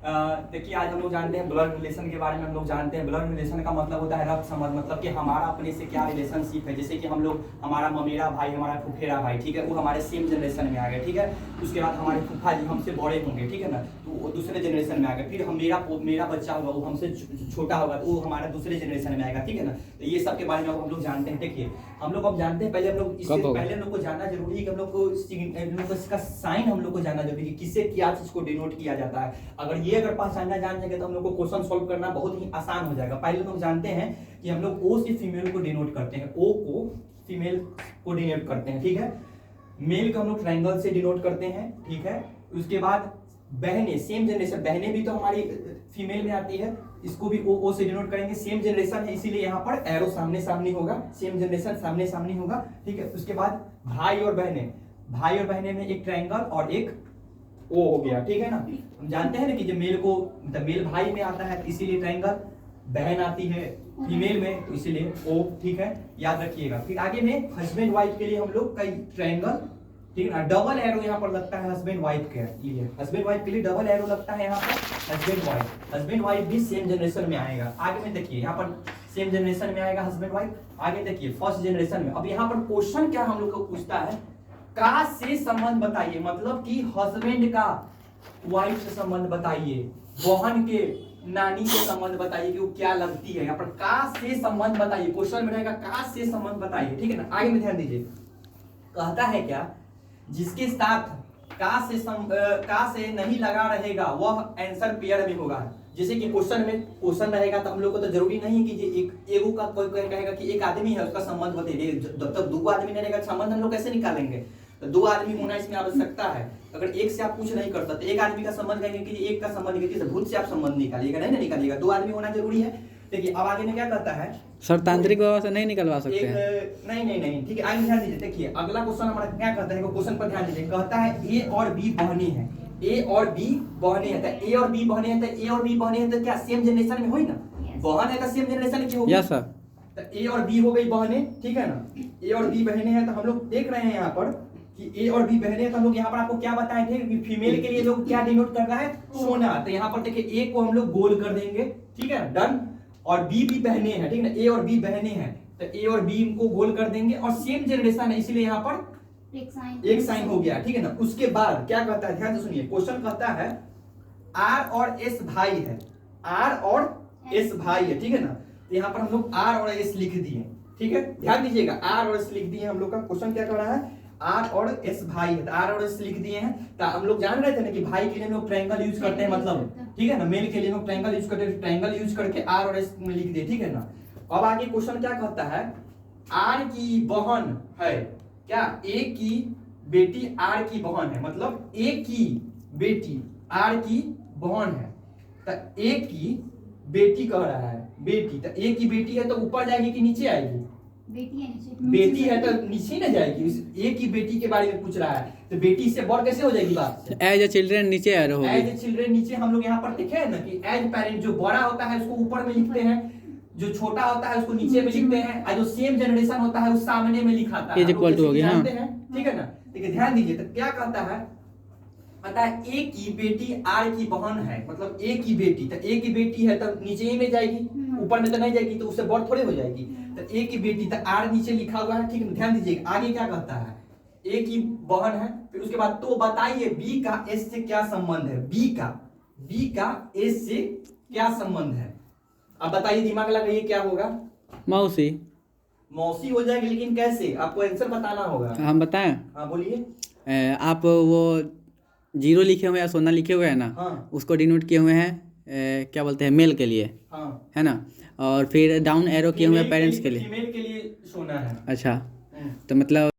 देखिए आज हम लोग जानते हैं ब्लड रिलेशन के बारे में। हम लोग जानते हैं ब्लड रिलेशन का मतलब होता है रक्त संबंध, मतलब कि हमारा अपने से क्या रिलेशनशिप है। जैसे कि हम लोग, हमारा ममेरा भाई, हमारा फुफेरा भाई, ठीक है, वो हमारे सेम जनरेशन में आ गए, ठीक है। उसके बाद हमारे फूफा जी हमसे बड़े होंगे, ठीक है ना, तो वो दूसरे जनरेशन में आ गए। फिर हम मेरा बच्चा होगा, वो हमसे छोटा होगा, तो वो हमारा दूसरे जनरेशन में आएगा, ठीक है ना। तो ये सब के बारे में हम लोग जानते हैं। देखिए हम लोग अब जानते हैं, पहले हम लोग इससे पहले हम लोग को जानना जरूरी है कि हम लोग को इसका साइन हम लोग को जानना जरूरी है, किससे क्या चीज को डिनोट किया जाता है। अगर पहचानना जान जाएंगे तो हम लोग को क्वेश्चन सॉल्व करना बहुत ही आसान हो जाएगा। पहले लोग जानते हैं कि हम लोग ओ से फीमेल को डिनोट करते हैं, ओ को फीमेल को डिनोट करते हैं, ठीक है। मेल को हम लोग ट्रायंगल से डिनोट करते हैं, ठीक है। उसके बाद बहनें, सेम जनरेशन, बहनें भी तो हमारी फीमेल में आती है, इसको भी ओ से डिनोट करेंगे। सेम जनरेशन है इसीलिए यहाँ पर एरो सामने सामने होगा, सेम जनरेशन सामने सामने होगा, ठीक है। उसके बाद भाई और बहनें में एक ट्रायंगल और एक ओ हो गया, ठीक है ना। हम जानते हैं ना कि जब मेल को, मतलब मेल भाई में आता है इसीलिए ट्रायंगल, बहन आती है फीमेल में तो इसीलिए ओ, ठीक है, याद रखिएगा। फिर आगे में हस्बैंड वाइफ के लिए हम लोग कई ट्रायंगल, ठीक है ना, डबल एरो यहाँ पर लगता है हस्बैंड वाइफ के लिए, हस्बैंड वाइफ के लिए डबल एरो लगता है यहाँ पर। हस्बैंड वाइफ भी सेम जनरेशन में आएगा। आगे में देखिए यहाँ पर सेम जनरेशन में आएगा हस्बैंड वाइफ। आगे देखिए फर्स्ट जनरेशन में। अब यहाँ पर क्वेश्चन क्या हम लोग को पूछता है, का से संबंध बताइए, मतलब कि हस्बैंड का वाइफ से संबंध बताइए, बहन के नानी से संबंध बताइए कि वो क्या लगती है। यहाँ पर का से संबंध बताइए, क्वेश्चन में रहेगा का से संबंध बताइए, ठीक है ना। आगे में ध्यान दीजिए, कहता है क्या, जिसके साथ का से नहीं लगा रहेगा वह आंसर पेयर में होगा। जैसे कि क्वेश्चन रहेगा तो हम लोग को तो जरूरी नहीं है कि एक एगो का कोई कहेगा कि एक आदमी है उसका संबंध बताइए, जब तक दो आदमी नहीं रहेगा संबंध हम लोग कैसे निकालेंगे। तो दो आदमी होना इसमें आवश्यकता है। अगर एक से आप कुछ नहीं कर सकते, एक आदमी का संबंध कहेंगे कि एक का संबंध किसी से भूत से आप संबंध निकालिएगा, नहीं ना निकालिएगा, दो आदमी होना जरूरी है। देखिए अब आगे में क्या कहता है, सर तांत्रिक व्यवस्था से नहीं निकलवा सकते हैं। नहीं, ठीक है, आगे ध्यान दीजिए। देखिए अगला क्वेश्चन हमारा क्या कहता है, क्वेश्चन पर ध्यान दीजिए। कहता है ए और बी बहनें हैं, ए और बी बहनें हैं, तो ए और बी बहनें हैं, तो ए और बी बहनें हैं तो क्या सेम जनरेशन में हुई ना, बहन है तो सेम जनरेशन की होगी। Yes sir. तो ए और बी हो गई बहनें, ठीक है ना, ए और बी बहनें हैं। तो हम लोग देख रहे हैं यहाँ पर कि ए और बी बहनें, तो हम लोग यहाँ पर आपको क्या बताए थे कि फीमेल के लिए लोग क्या डिनोट कर रहा है, सोना। तो यहाँ पर देखिए ए को हम लोग गोल कर देंगे, ठीक है, डन। और बी भी बहनें हैं, ठीक है ना, ए और बी बहनें हैं, तो ए और बी को गोल कर देंगे और सेम जनरेशन है इसलिए यहाँ पर एक साइन हो गया, ठीक है ना। उसके बाद क्या कहता है, ध्यान से सुनिए, क्वेश्चन कहता है आर और एस भाई है, आर और एस भाई है, ठीक है ना। तो यहाँ पर हम लोग आर और एस लिख दिए, ठीक है, ध्यान दीजिएगा, आर और एस लिख दिए। हम लोग का क्वेश्चन क्या कर रहा है, आर और एस भाई है, आर और एस लिख दिए हैं। तो हम लोग जान रहे थे ना कि भाई के लिए हम लोग ट्रायंगल यूज करते हैं, मतलब ठीक है ना, मेल के लिए लोग ट्रायंगल यूज करते हैं, ट्रायंगल यूज करके आर और एस में लिख दिए, ठीक है ना। अब आगे क्वेश्चन क्या कहता है, आर की बहन है क्या, ए की बेटी आर की बहन है, मतलब ए की बेटी आर की बहन है। तो ए की बेटी कह रहा है, बेटी, तो ए की बेटी है तो ऊपर जाएगी कि नीचे आएगी, बेटी है तो नीचे ना जाएगी। ए की बेटी के बारे में पूछ रहा है, तो बेटी से बढ़ कैसे हो जाएगी बात, एज ए चिल्ड्रन नीचे आ रहे होगी, एज ए चिल्ड्रन नीचे। हम लोग यहाँ पर लिखे हैं ना कि एज पेरेंट, जो बड़ा होता है उसको ऊपर में लिखते हैं, जो छोटा होता है उसको नीचे में लिखते हैं, और जो सेम जनरेशन होता है उस सामने में लिखाता है, इक्वल टू हो गया, ठीक है ना। देखिए ध्यान दीजिए, तो क्या कहता है, पता है ए की बेटी आर की बहन है, मतलब ए की बेटी, तो ए की बेटी है तो नीचे ही में जाएगी, ऊपर में तो नहीं जाएगी, तो उससे बढ़ थोड़े हो जाएगी। तो ए की बेटी, तो आर नीचे लिखा हुआ है, ठीक है, ध्यान दीजिएगा। आगे क्या कहता है, ए की बहन है, फिर उसके बाद तो बताइए बी का एस से क्या संबंध है, बी का एस से क्या संबंध है। अब बताइए, दिमाग लगाइए, क्या होगा, मौसी हो जाएगी, लेकिन कैसे, आपको आंसर बताना होगा। हम बताएं, हाँ बोलिए। आप वो जीरो लिखे हुए हैं, सोना लिखे हुए हैं ना, हाँ। उसको डिनोट किए हुए हैं क्या बोलते हैं, मेल के लिए, हाँ, है ना, और फिर डाउन एरो किए हुए हैं पेरेंट्स के लिए, फीमेल के लिए सोना है। अच्छा, तो मतलब